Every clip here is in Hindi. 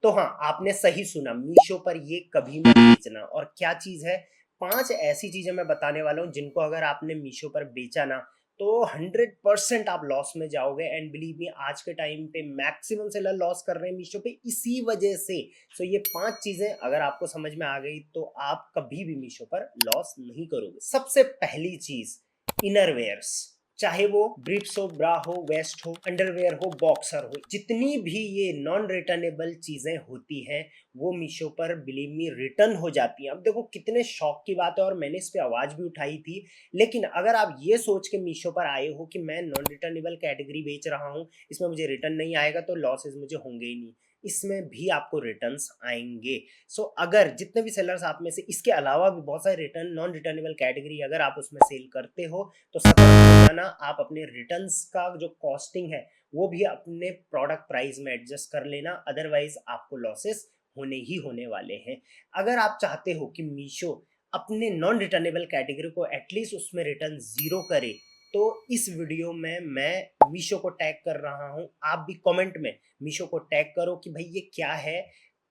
तो हाँ, आपने सही सुना, मीशो पर ये कभी मत बेचना। और क्या चीज़ है, 5 ऐसी चीज़ें मैं बताने वाला हूँ जिनको अगर आपने मीशो पर बेचा ना, तो 100% आप लॉस में जाओगे। एंड बिलीव मी, आज के टाइम पे मैक्सिमम सेलर लॉस कर रहे हैं मीशो पे इसी वजह से। सो ये 5 चीज़ें अगर आपको समझ में आ गई तो आप कभी भी मीशो पर लॉस नहीं करोगे। सबसे पहली चीज़, इनरवेयर्स। चाहे वो ब्रीफ्स हो, ब्रा हो, वेस्ट हो, अंडरवेयर हो, बॉक्सर हो, जितनी भी ये नॉन रिटर्नेबल चीजें होती हैं वो मीशो पर बिलीव मी रिटर्न हो जाती हैं। अब देखो कितने शौक की बात है, और मैंने इस पे आवाज भी उठाई थी। लेकिन अगर आप ये सोच के मीशो पर आए हो कि मैं नॉन रिटर्नेबल कैटेगरी बेच रहा हूँ, इसमें मुझे रिटर्न नहीं आएगा तो लॉसेस मुझे होंगे ही नहीं, इसमें भी आपको रिटर्न्स आएंगे। सो अगर जितने भी सेलर्स आप में से इसके अलावा भी बहुत सारे रिटर्न नॉन रिटर्नेबल कैटेगरी अगर आप उसमें सेल करते हो तो सतर्क हो जाना। आप अपने रिटर्न्स का जो कॉस्टिंग है वो भी अपने प्रोडक्ट प्राइस में एडजस्ट कर लेना, अदरवाइज आपको लॉसेस होने ही होने वाले हैं। अगर आप चाहते हो कि मीशो अपने नॉन रिटर्नेबल कैटेगरी को एटलीस्ट उसमें रिटर्न जीरो करे, तो इस वीडियो में मैं मीशो को टैग कर रहा हूं। आप भी कमेंट में मीशो को टैग करो कि भाई ये क्या है,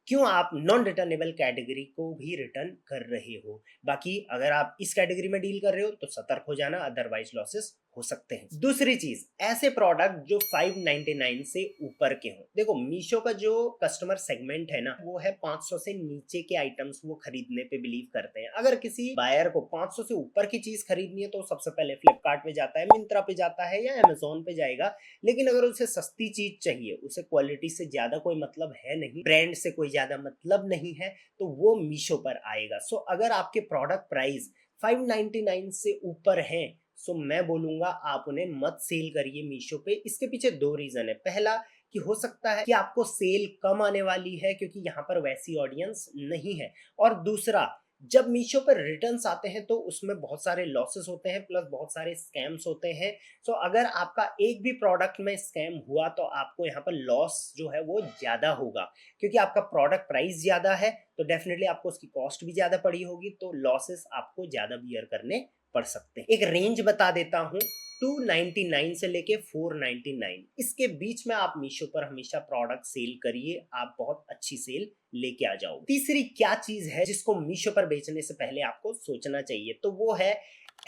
क्यों आप नॉन रिटर्नेबल कैटेगरी को भी रिटर्न कर रहे हो। बाकी अगर आप इस कैटेगरी में डील कर रहे हो तो सतर्क हो जाना, अदरवाइज लॉसेस हो सकते हैं। दूसरी चीज, ऐसे प्रोडक्ट जो 599 से ऊपर के हों। देखो मीशो का जो कस्टमर सेगमेंट है ना, वो है 500 से नीचे के आइटम्स वो खरीदने पे बिलीव करते हैं। अगर किसी बायर को 500 से ऊपर की चीज खरीदनी है तो सबसे पहले फ्लिपकार्ट पे जाता है, मिंत्रा पे जाता है या अमेजोन पे जाएगा। लेकिन अगर उसे सस्ती चीज चाहिए, उसे क्वालिटी से ज्यादा कोई मतलब है नहीं, ब्रांड से कोई ज्यादा मतलब नहीं है, तो वो मीशो पर आएगा। सो अगर आपके प्रोडक्ट प्राइस 599 से ऊपर हैं, सो मैं बोलूंगा आप उन्हें मत सेल करिए मीशो पे। इसके पीछे दो रीजन है। पहला कि हो सकता है कि आपको सेल कम आने वाली है क्योंकि यहाँ पर वैसी ऑडियंस नहीं है। और दूसरा, जब मीशो पर रिटर्न्स आते हैं तो उसमें बहुत सारे लॉसेस होते हैं, प्लस बहुत सारे स्कैम्स होते हैं। सो अगर आपका एक भी प्रोडक्ट में स्कैम हुआ तो आपको यहाँ पर लॉस जो है वो ज्यादा होगा, क्योंकि आपका प्रोडक्ट प्राइस ज्यादा है तो डेफिनेटली आपको उसकी कॉस्ट भी ज्यादा पड़ी होगी, तो लॉसेस आपको ज्यादा बियर करने पड़ सकते हैं। एक रेंज बता देता हूँ, 299 से लेके 499, इसके बीच में आप मीशो पर हमेशा प्रोडक्ट सेल करिए, आप बहुत अच्छी सेल लेके आ जाओ। तीसरी क्या चीज है जिसको मीशो पर बेचने से पहले आपको सोचना चाहिए, तो वो है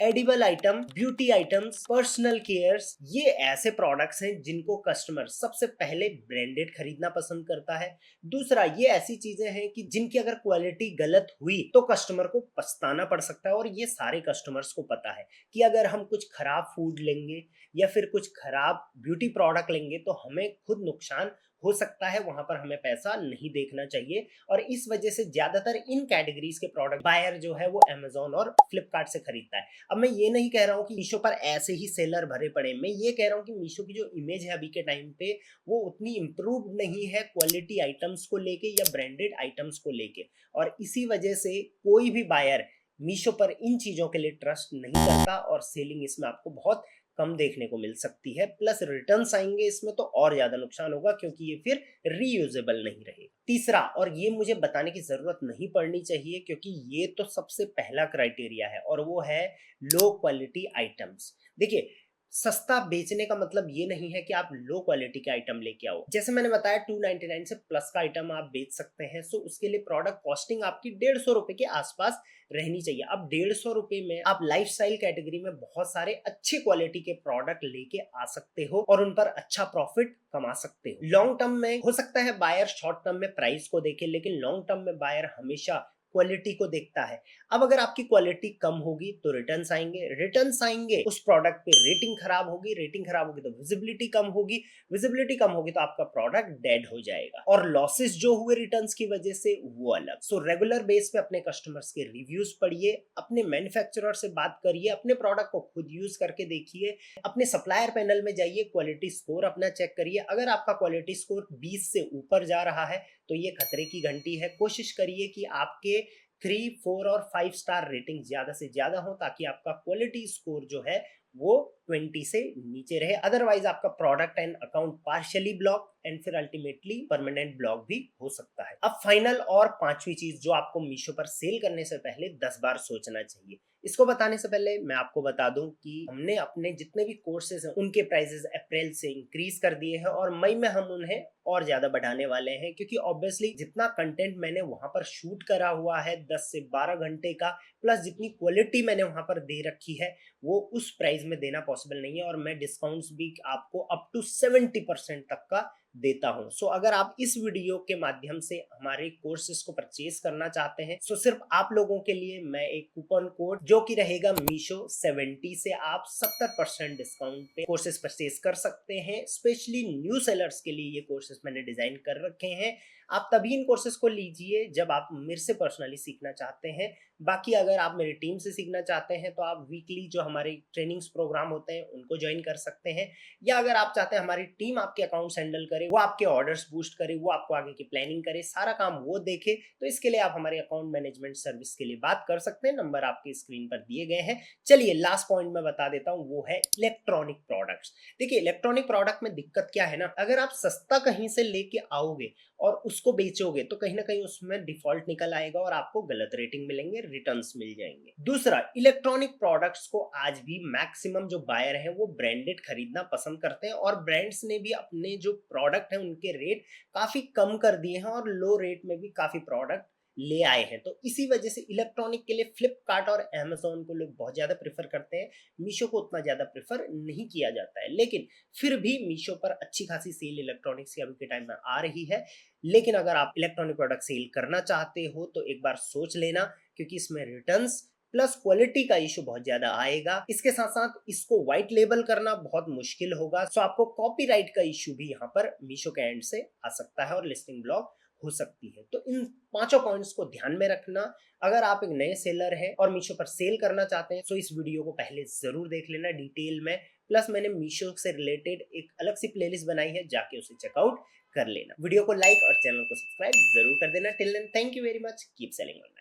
edible item, beauty items, personal cares. ये ऐसे प्रोडक्ट्स हैं जिनको कस्टमर सबसे पहले ब्रांडेड खरीदना पसंद करता है। दूसरा, ये ऐसी चीजें हैं कि जिनकी अगर क्वालिटी गलत हुई तो कस्टमर को पछताना पड़ सकता है, और ये सारे कस्टमर्स को पता है कि अगर हम कुछ खराब फूड लेंगे या फिर कुछ खराब ब्यूटी प्रोडक्ट लेंगे तो हमें खुद नुकसान हो सकता है, वहां पर हमें पैसा नहीं देखना चाहिए। और इस वजह से ज्यादातर इन कैटेगरीज के प्रोडक्ट बायर जो है वो अमेजोन और फ्लिपकार्ट से खरीदता है। अब मैं ये नहीं कह रहा हूँ कि मीशो पर ऐसे ही सेलर भरे पड़े, मैं ये कह रहा हूँ कि मीशो की जो इमेज है अभी के टाइम पे वो उतनी इम्प्रूव नहीं है क्वालिटी आइटम्स को लेके या ब्रांडेड आइटम्स को लेके। और इसी वजह से कोई भी बायर मीशो पर इन चीजों के लिए ट्रस्ट नहीं करता, और सेलिंग इसमें आपको बहुत कम देखने को मिल सकती है। प्लस रिटर्न्स आएंगे इसमें तो और ज्यादा नुकसान होगा, क्योंकि ये फिर रीयूजेबल नहीं रहेगा। तीसरा, और ये मुझे बताने की जरूरत नहीं पड़नी चाहिए क्योंकि ये तो सबसे पहला क्राइटेरिया है, और वो है लो क्वालिटी आइटम्स। देखिए, सस्ता बेचने का मतलब ये नहीं है कि आप लो क्वालिटी के आइटम लेके आओ। जैसे मैंने बताया 299 से प्लस का आइटम आप बेच सकते हैं, सो उसके लिए प्रोडक्ट कॉस्टिंग आपकी 150 रुपए के आसपास रहनी चाहिए। अब 150 रुपए में आप लाइफस्टाइल कैटेगरी में बहुत सारे अच्छे क्वालिटी के प्रोडक्ट लेके आ सकते हो और उन पर अच्छा प्रॉफिट कमा सकते हो। लॉन्ग टर्म में हो सकता है बायर शॉर्ट टर्म में प्राइस को देखे, लेकिन लॉन्ग टर्म में बायर हमेशा क्वालिटी को देखता है। अब अगर आपकी क्वालिटी कम होगी तो रिटर्न्स आएंगे, रिटर्न्स आएंगे उस प्रोडक्ट पे रेटिंग खराब होगी, रेटिंग खराब होगी तो विजिबिलिटी कम होगी, विजिबिलिटी कम होगी तो आपका प्रोडक्ट डेड हो जाएगा, और लॉसेस जो हुए रिटर्न्स की वजह से वो अलग। सो रेगुलर बेस पे अपने कस्टमर्स के रिव्यूज पढ़िए, अपने मैन्युफैक्चरर से बात करिए, अपने प्रोडक्ट को खुद यूज करके देखिए, अपने सप्लायर पैनल में जाइए, क्वालिटी स्कोर अपना चेक करिए। अगर आपका क्वालिटी स्कोर 20 से ऊपर जा रहा है तो ये खतरे की घंटी है। कोशिश करिए कि आपके 3, 4 और 5 स्टार रेटिंग ज्यादा से ज्यादा हो, ताकि आपका क्वालिटी स्कोर जो है वो 20 से नीचे रहे। अदरवाइज आपका product and account partially block and फिर अल्टीमेटली परमानेंट ब्लॉक भी हो सकता है। अब फाइनल और पांचवी चीज जो आपको मीशो पर सेल करने से पहले 10 बार सोचना चाहिए। इसको बताने से पहले मैं आपको बता दूं कि हमने अपने जितने भी कोर्सेज हैं उनके प्राइसेस अप्रैल से इंक्रीज कर दिए हैं और मई में हम उन्हें और ज्यादा बढ़ाने वाले हैं, क्योंकि ऑब्वियसली जितना कंटेंट मैंने वहां पर शूट करा हुआ है 10 से 12 घंटे का, प्लस जितनी क्वालिटी मैंने वहां पर दे रखी है वो उस प्राइस में देना पॉसिबल नहीं है, और मैं डिस्काउंट्स भी आपको अप टू 70% तक का देता हूं। सो अगर आप इस वीडियो के माध्यम से हमारे कोर्सेज को परचेज करना चाहते हैं, सो सिर्फ आप लोगों के लिए मैं एक कूपन कोड जो कि रहेगा मीशो 70 से आप 70% डिस्काउंट पे कोर्सेज परचेज कर सकते हैं। स्पेशली न्यू सेलर्स के लिए ये कोर्सेज मैंने डिजाइन कर रखे हैं। आप तभी इन कोर्सेज को लीजिए जब आप मेरे से पर्सनली सीखना चाहते हैं। बाकी अगर आप मेरी टीम से सीखना चाहते हैं तो आप वीकली जो हमारे ट्रेनिंग्स प्रोग्राम होते हैं उनको ज्वाइन कर सकते हैं, या अगर आप चाहते हैं हमारी टीम आपके अकाउंट्स हैंडल करे, वो आपके ऑर्डर्स बूस्ट करे, वो आपको आगे की प्लानिंग करे, सारा काम वो देखे, तो इसके लिए आप हमारे अकाउंट मैनेजमेंट सर्विस के लिए बात कर सकते हैं। नंबर आपके स्क्रीन पर दिए गए हैं। चलिए लास्ट पॉइंट मैं बता देता हूँ, वो है इलेक्ट्रॉनिक प्रोडक्ट्स। देखिए इलेक्ट्रॉनिक प्रोडक्ट में दिक्कत क्या है ना, अगर आप सस्ता कहीं से लेके आओगे और उसको बेचोगे तो कहीं ना कहीं उसमें डिफॉल्ट निकल आएगा और आपको गलत रेटिंग मिलेंगे, रिटर्न्स मिल जाएंगे। दूसरा, इलेक्ट्रॉनिक प्रोडक्ट्स को आज भी मैक्सिमम जो बायर हैं वो ब्रांडेड खरीदना पसंद करते हैं, और ब्रांड्स ने भी अपने जो प्रोडक्ट हैं उनके रेट काफी कम कर दिए हैं और लो रेट में भी काफी प्रोडक्ट ले आए हैं। तो इसी वजह से इलेक्ट्रॉनिक के लिए फ्लिपकार्ट और अमेजोन को लोग बहुत ज्यादा प्रेफर करते हैं, मीशो को उतना ज्यादा प्रेफर नहीं किया जाता है। लेकिन फिर भी मीशो पर अच्छी खासी सेल इलेक्ट्रॉनिक्स की अभी के टाइम में आ रही है। लेकिन अगर आप इलेक्ट्रॉनिक प्रोडक्ट सेल करना चाहते हो तो एक बार सोच लेना, क्योंकि इसमें रिटर्न्स प्लस क्वालिटी का इशू बहुत ज्यादा आएगा। इसके साथ साथ इसको व्हाइट लेबल करना बहुत मुश्किल होगा, सो आपको कॉपीराइट का इशू भी यहाँ पर मीशो के एंड से आ सकता है और लिस्टिंग ब्लॉक हो सकती है। तो इन पांचों पॉइंट्स को ध्यान में रखना। अगर आप एक नए सेलर हैं और मीशो पर सेल करना चाहते हैं तो इस वीडियो को पहले जरूर देख लेना डिटेल में। प्लस मैंने मीशो से रिलेटेड एक अलग सी प्लेलिस्ट बनाई है, जाके उसे चेकआउट कर लेना। वीडियो को लाइक और चैनल को सब्सक्राइब जरूर कर देना। Till then thank you very much, keep selling online.